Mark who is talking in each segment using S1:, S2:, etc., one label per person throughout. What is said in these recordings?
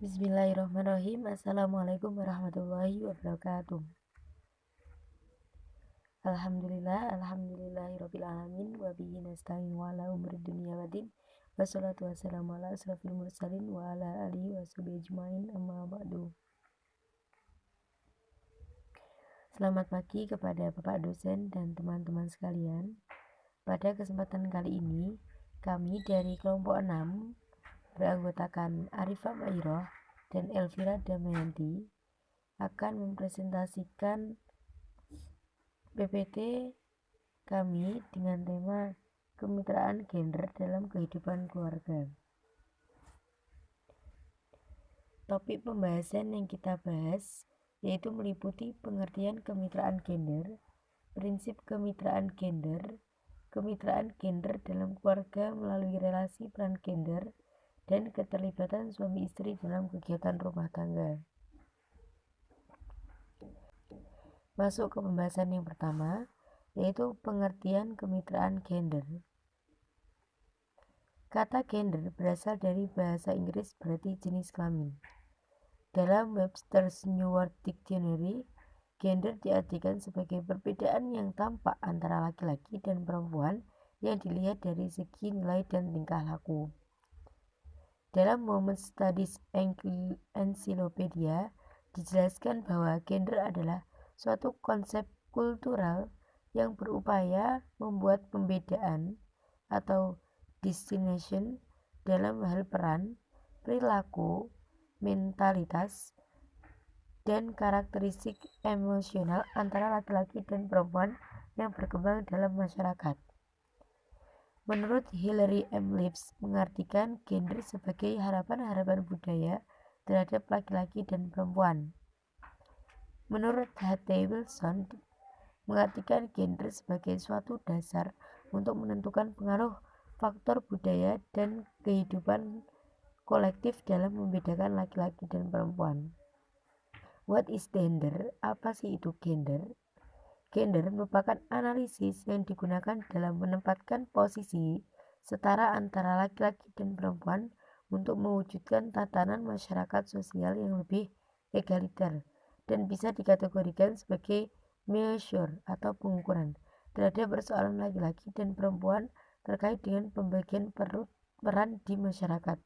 S1: Bismillahirrahmanirrahim. Assalamualaikum warahmatullahi wabarakatuh. Alhamdulillahirabbil alamin wa bihi nasta'in wa ala umuri dunya waddin. Wassalatu wassalamu ala asrofil mursalin wa ala alihi washabihi ajmain, amma ba'du. Selamat pagi kepada Bapak dosen dan teman-teman sekalian. Pada kesempatan kali ini, kami dari kelompok 6 beranggotakan Arifah Mairoh dan Elvira Damayanti akan mempresentasikan PPT kami dengan tema kemitraan gender dalam kehidupan keluarga. Topik pembahasan yang kita bahas yaitu meliputi pengertian kemitraan gender, prinsip kemitraan gender dalam keluarga melalui relasi peran gender, dan keterlibatan suami istri dalam kegiatan rumah tangga. Masuk ke pembahasan yang pertama, yaitu pengertian kemitraan gender. Kata gender berasal dari bahasa Inggris berarti jenis kelamin. Dalam Webster's New World Dictionary, gender diartikan sebagai perbedaan yang tampak antara laki-laki dan perempuan yang dilihat dari segi nilai dan tingkah laku. Dalam Women's Studies Encyclopedia dijelaskan bahwa gender adalah suatu konsep kultural yang berupaya membuat pembedaan atau distinction dalam hal peran, perilaku, mentalitas, dan karakteristik emosional antara laki-laki dan perempuan yang berkembang dalam masyarakat. Menurut Hilary M. Lipps, mengartikan gender sebagai harapan-harapan budaya terhadap laki-laki dan perempuan. Menurut H.T. Wilson, mengartikan gender sebagai suatu dasar untuk menentukan pengaruh faktor budaya dan kehidupan kolektif dalam membedakan laki-laki dan perempuan. What is gender? Apa sih itu gender? Gender merupakan analisis yang digunakan dalam menempatkan posisi setara antara laki-laki dan perempuan untuk mewujudkan tatanan masyarakat sosial yang lebih egaliter dan bisa dikategorikan sebagai measure atau pengukuran terhadap persoalan laki-laki dan perempuan terkait dengan pembagian peran di masyarakat.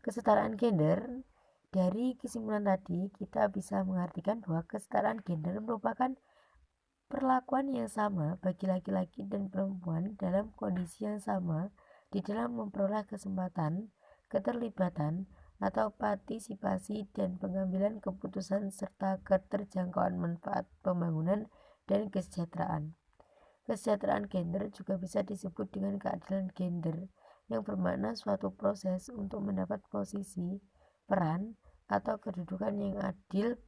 S1: Kesetaraan gender. Dari kesimpulan tadi, kita bisa mengartikan bahwa kesetaraan gender merupakan perlakuan yang sama bagi laki-laki dan perempuan dalam kondisi yang sama di dalam memperoleh kesempatan, keterlibatan, atau partisipasi dan pengambilan keputusan serta keterjangkauan manfaat pembangunan dan kesejahteraan. Kesejahteraan gender juga bisa disebut dengan keadilan gender, yang bermakna suatu proses untuk mendapat posisi, peran, atau kedudukan yang adil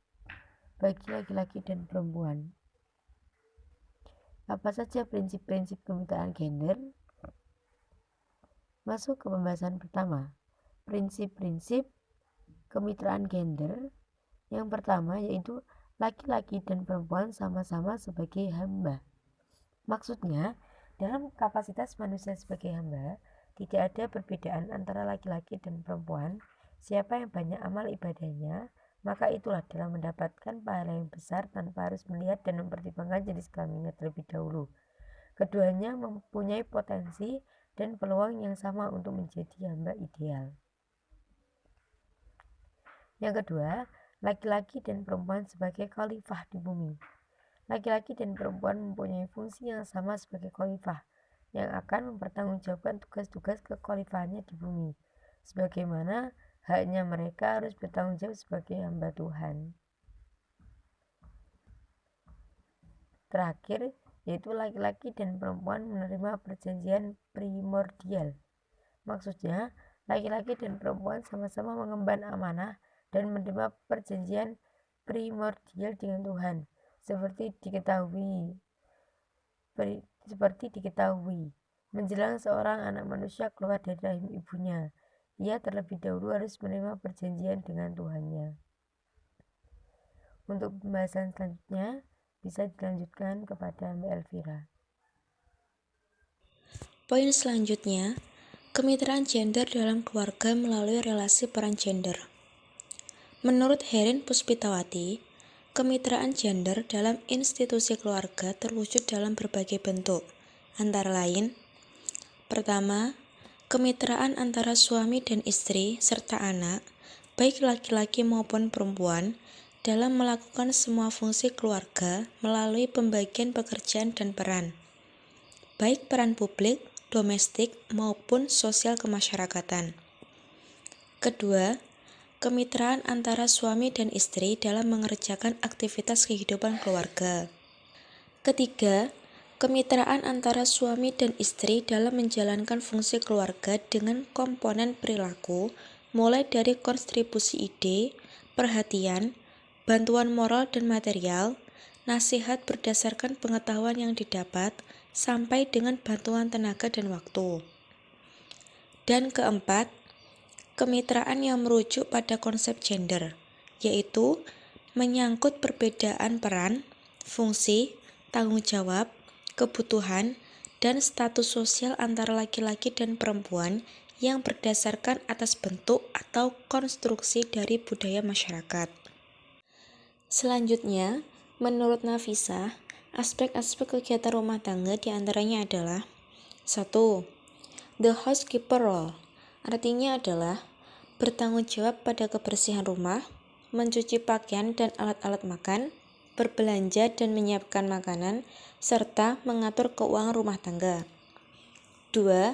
S1: bagi laki-laki dan perempuan. Apa saja prinsip-prinsip kemitraan gender? Masuk ke pembahasan pertama. Prinsip-prinsip kemitraan gender. Yang pertama yaitu laki-laki dan perempuan sama-sama sebagai hamba. Maksudnya, dalam kapasitas manusia sebagai hamba, tidak ada perbedaan antara laki-laki dan perempuan. Siapa yang banyak amal ibadahnya, maka itulah dalam mendapatkan pahala yang besar tanpa harus melihat dan mempertimbangkan jenis kelaminnya terlebih dahulu. Keduanya mempunyai potensi dan peluang yang sama untuk menjadi hamba ideal. Yang kedua, laki-laki dan perempuan sebagai khalifah di bumi. Laki-laki dan perempuan mempunyai fungsi yang sama sebagai khalifah yang akan mempertanggungjawabkan tugas-tugas kekhalifahannya di bumi, sebagaimana haknya mereka harus bertanggung jawab sebagai hamba Tuhan. Terakhir, yaitu laki-laki dan perempuan menerima perjanjian primordial. Maksudnya, laki-laki dan perempuan sama-sama mengemban amanah dan menerima perjanjian primordial dengan Tuhan, seperti diketahui menjelang seorang anak manusia keluar dari rahim ibunya, ia terlebih dahulu harus menerima perjanjian dengan Tuhannya. Untuk pembahasan selanjutnya bisa dilanjutkan kepada Mbak Elvira.
S2: Poin selanjutnya, Kemitraan gender dalam keluarga melalui relasi peran gender. Menurut Herin Puspitawati, kemitraan gender dalam institusi keluarga terwujud dalam berbagai bentuk, antara lain: pertama, kemitraan antara suami dan istri serta anak, baik laki-laki maupun perempuan, dalam melakukan semua fungsi keluarga melalui pembagian pekerjaan dan peran, baik peran publik, domestik, maupun sosial kemasyarakatan. Kedua, kemitraan antara suami dan istri dalam mengerjakan aktivitas kehidupan keluarga. Ketiga, kemitraan antara suami dan istri dalam menjalankan fungsi keluarga dengan komponen perilaku, mulai dari kontribusi ide, perhatian, bantuan moral dan material, nasihat berdasarkan pengetahuan yang didapat, sampai dengan bantuan tenaga dan waktu. Dan keempat, kemitraan yang merujuk pada konsep gender, yaitu menyangkut perbedaan peran, fungsi, tanggung jawab, kebutuhan, dan status sosial antara laki-laki dan perempuan yang berdasarkan atas bentuk atau konstruksi dari budaya masyarakat. Selanjutnya, menurut Nafisa, aspek-aspek kegiatan rumah tangga diantaranya adalah 1. The housekeeper role, artinya adalah bertanggung jawab pada kebersihan rumah, mencuci pakaian dan alat-alat makan, berbelanja dan menyiapkan makanan, serta mengatur keuangan rumah tangga. 2.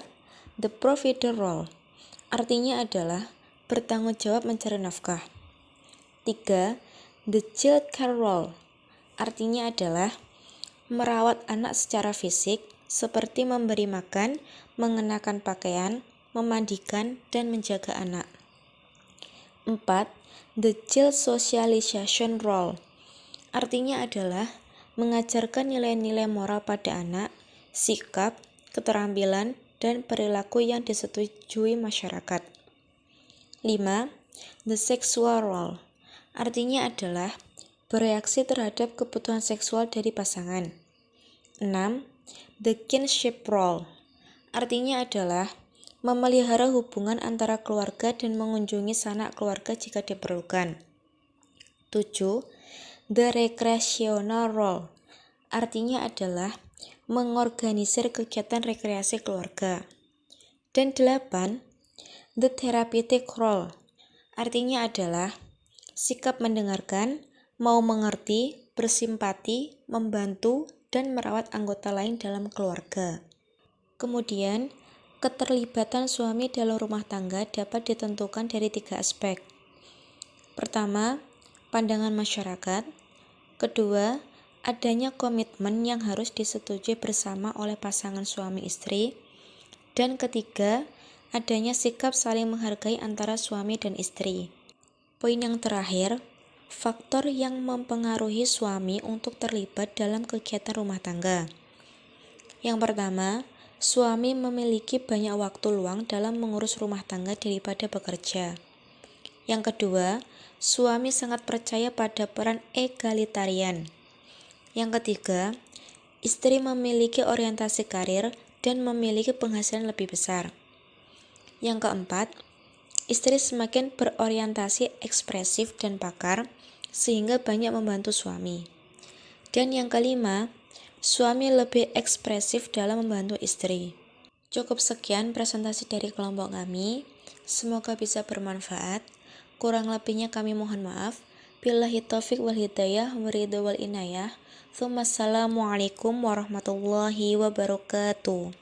S2: The provider role, artinya adalah bertanggung jawab mencari nafkah. 3. The child care role, artinya adalah merawat anak secara fisik, seperti memberi makan, mengenakan pakaian, memandikan, dan menjaga anak. 4. The child socialization role, artinya adalah mengajarkan nilai-nilai moral pada anak, sikap, keterampilan, dan perilaku yang disetujui masyarakat. 5. The sexual role, artinya adalah bereaksi terhadap kebutuhan seksual dari pasangan. 6. The kinship role, artinya adalah memelihara hubungan antara keluarga dan mengunjungi sanak keluarga jika diperlukan. 7. The recreational role, artinya adalah mengorganisir kegiatan rekreasi keluarga. Dan 8. The therapeutic role, artinya adalah sikap mendengarkan, mau mengerti, bersimpati, membantu, dan merawat anggota lain dalam keluarga. Kemudian, keterlibatan suami dalam rumah tangga dapat ditentukan dari 3 aspek. Pertama, pandangan masyarakat. Kedua, adanya komitmen yang harus disetujui bersama oleh pasangan suami istri. Dan ketiga, adanya sikap saling menghargai antara suami dan istri. Poin yang terakhir, faktor yang mempengaruhi suami untuk terlibat dalam kegiatan rumah tangga. Yang pertama, suami memiliki banyak waktu luang dalam mengurus rumah tangga daripada bekerja. Yang kedua, suami sangat percaya pada peran egalitarian. Yang ketiga, istri memiliki orientasi karir dan memiliki penghasilan lebih besar. Yang keempat, istri semakin berorientasi ekspresif dan pakar, sehingga banyak membantu suami. Dan yang kelima, suami lebih ekspresif dalam membantu istri. Cukup sekian presentasi dari kelompok kami. Semoga bisa bermanfaat. Kurang lebihnya kami mohon maaf. Billahi taufiq wal hidayah waridho wal inayah. Assalamualaikum warahmatullahi wabarakatuh.